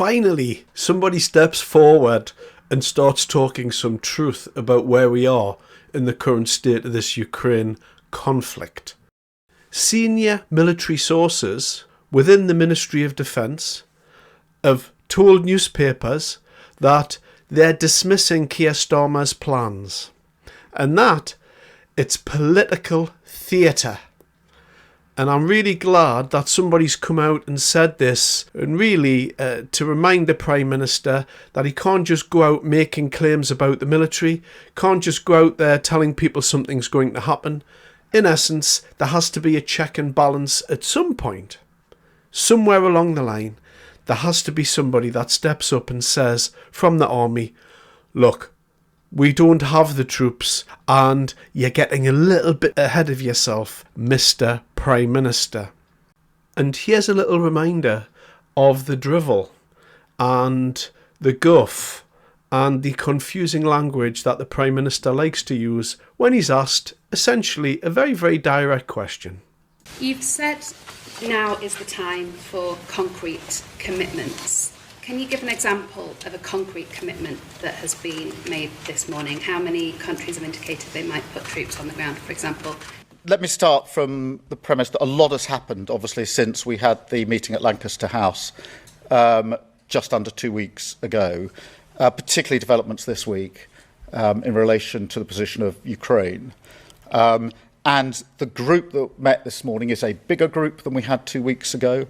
finally somebody steps forward and starts talking some truth about where we are in the current state of this Ukraine conflict. Senior military sources within the Ministry of Defence have told newspapers that they're dismissing Kier Starmer's plans and that it's political theatre. And I'm really glad that somebody's come out and said this, and really to remind the Prime Minister that he can't just go out making claims about the military, can't just go out there telling people something's going to happen. In essence, there has to be a check and balance at some point. Somewhere along the line, there has to be somebody that steps up and says from the army, look, we don't have the troops and you're getting a little bit ahead of yourself, Mr. Prime Minister. And here's a little reminder of the drivel and the guff and the confusing language that the Prime Minister likes to use when he's asked essentially a very, very direct question. You've said now is the time for concrete commitments. Can you give an example of a concrete commitment that has been made this morning? How many countries have indicated they might put troops on the ground, for example? Let me start from the premise that a lot has happened, obviously, since we had the meeting at Lancaster House just under 2 weeks ago, particularly developments this week in relation to the position of Ukraine. And the group that met this morning is a bigger group than we had 2 weeks ago.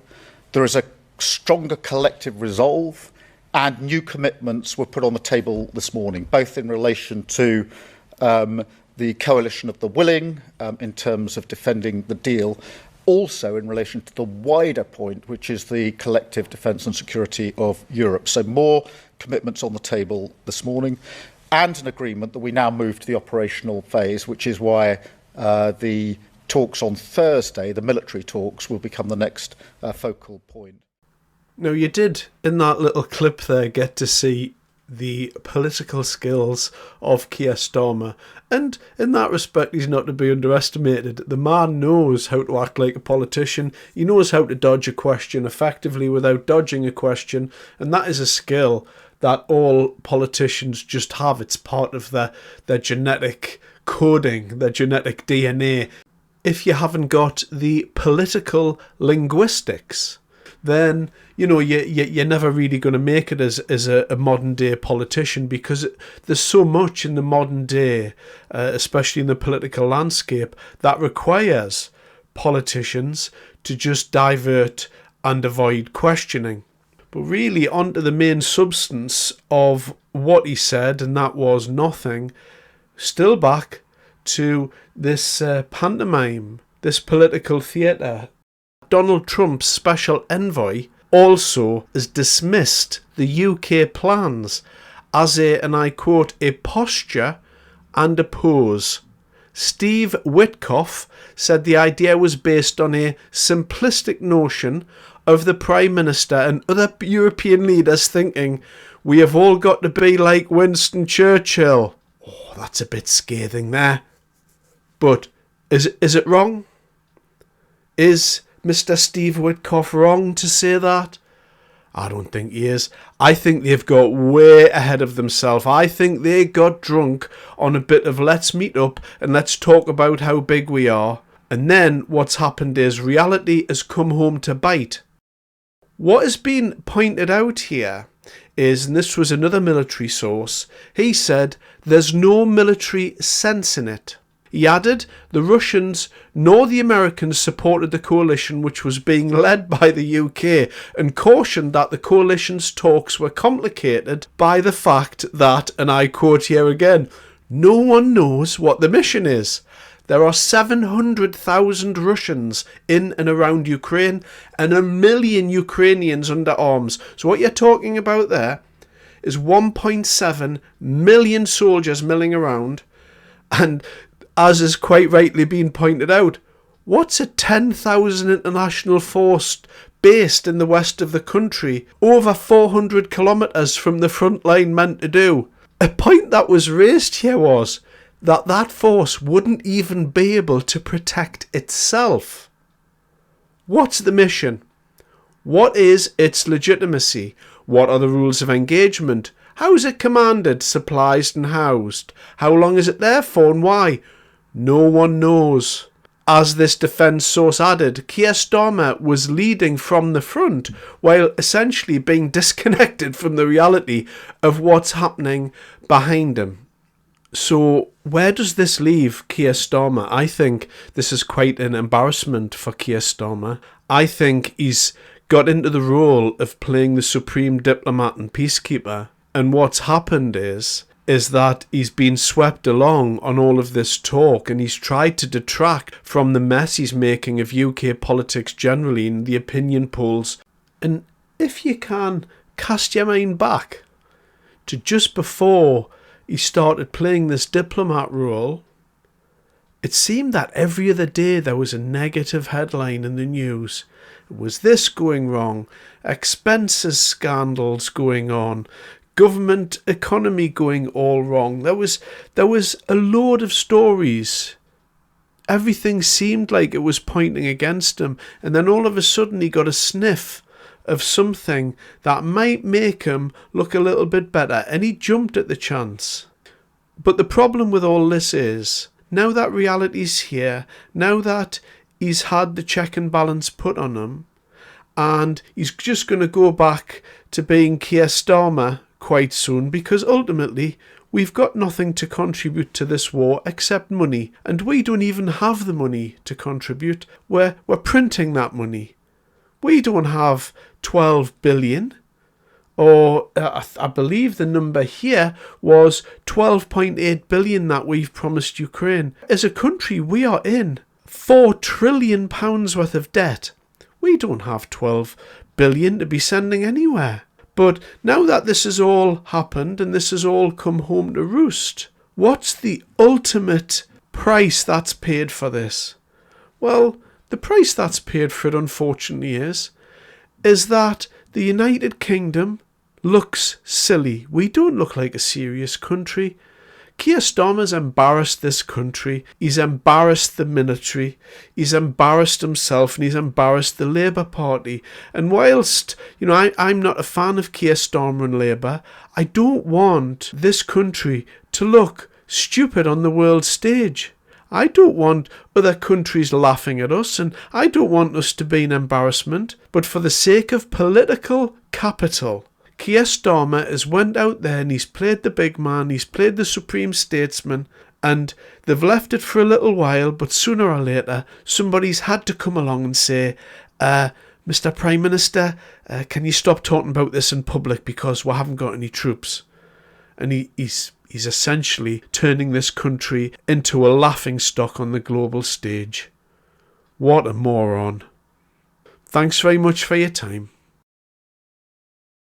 There is a stronger collective resolve, and new commitments were put on the table this morning, both in relation to the coalition of the willing in terms of defending the deal, also in relation to the wider point, which is the collective defence and security of Europe. So more commitments on the table this morning, and an agreement that we now move to the operational phase, which is why the talks on Thursday, the military talks, will become the next focal point. Now, you did, in that little clip there, get to see the political skills of Kier Starmer. And in that respect, he's not to be underestimated. The man knows how to act like a politician. He knows how to dodge a question effectively without dodging a question. And that is a skill that all politicians just have. It's part of their genetic coding, their genetic DNA. If you haven't got the political linguistics, then you're never really going to make it as a modern day politician, because there's so much in the modern day, especially in the political landscape, that requires politicians to just divert and avoid questioning. But really, onto the main substance of what he said, and that was nothing. Still back to this pantomime, this political theatre. Donald Trump's special envoy also has dismissed the UK plans as and I quote, a posture and a pose. Steve Witkoff said the idea was based on a simplistic notion of the Prime Minister and other European leaders thinking, we have all got to be like Winston Churchill. Oh, that's a bit scathing there. But is it wrong? Is Mr. Steve Witkoff wrong to say that? I don't think he is. I think they've got way ahead of themselves. I think they got drunk on a bit of let's meet up and let's talk about how big we are. And then what's happened is reality has come home to bite. What has been pointed out here is, and this was another military source, he said there's no military sense in it. He added, the Russians nor the Americans supported the coalition which was being led by the UK, and cautioned that the coalition's talks were complicated by the fact that, and I quote here again, no one knows what the mission is. There are 700,000 Russians in and around Ukraine and 1 million Ukrainians under arms. So what you're talking about there is 1.7 million soldiers milling around, and as has quite rightly been pointed out, what's a 10,000 international force based in the west of the country, over 400 kilometres from the front line, meant to do? A point that was raised here was that force wouldn't even be able to protect itself. What's the mission? What is its legitimacy? What are the rules of engagement? How is it commanded, supplied and housed? How long is it there for and why? No one knows. As this defence source added, Kier Starmer was leading from the front while essentially being disconnected from the reality of what's happening behind him. So where does this leave Kier Starmer? I think this is quite an embarrassment for Kier Starmer. I think he's got into the role of playing the supreme diplomat and peacekeeper. And what's happened is that he's been swept along on all of this talk, and he's tried to detract from the mess he's making of UK politics generally in the opinion polls. And if you can cast your mind back to just before he started playing this diplomat role, it seemed that every other day there was a negative headline in the news. Was this going wrong? Expenses scandals going on. Government economy going all wrong. There was a load of stories. Everything seemed like it was pointing against him, and then all of a sudden he got a sniff of something that might make him look a little bit better, and he jumped at the chance. But the problem with all this is, now that reality's here, now that he's had the check and balance put on him, and he's just going to go back to being Kier Starmer quite soon, because ultimately we've got nothing to contribute to this war except money, and we don't even have the money to contribute. We're printing that money. We don't have 12 billion, or I believe the number here was 12.8 billion that we've promised Ukraine. As a country, we are in £4 trillion worth of debt. We don't have 12 billion to be sending anywhere. But now that this has all happened and this has all come home to roost, what's the ultimate price that's paid for this? Well, the price that's paid for it, unfortunately, is that the United Kingdom looks silly. We don't look like a serious country. Kier Starmer's embarrassed this country. He's embarrassed the military. He's embarrassed himself, and he's embarrassed the Labour Party. And whilst, I'm not a fan of Kier Starmer and Labour, I don't want this country to look stupid on the world stage. I don't want other countries laughing at us, and I don't want us to be an embarrassment. But for the sake of political capital, Kier Starmer has went out there and he's played the big man, he's played the supreme statesman, and they've left it for a little while, but sooner or later somebody's had to come along and say, Mr. Prime Minister, can you stop talking about this in public because we haven't got any troops? And he's essentially turning this country into a laughingstock on the global stage. What a moron. Thanks very much for your time.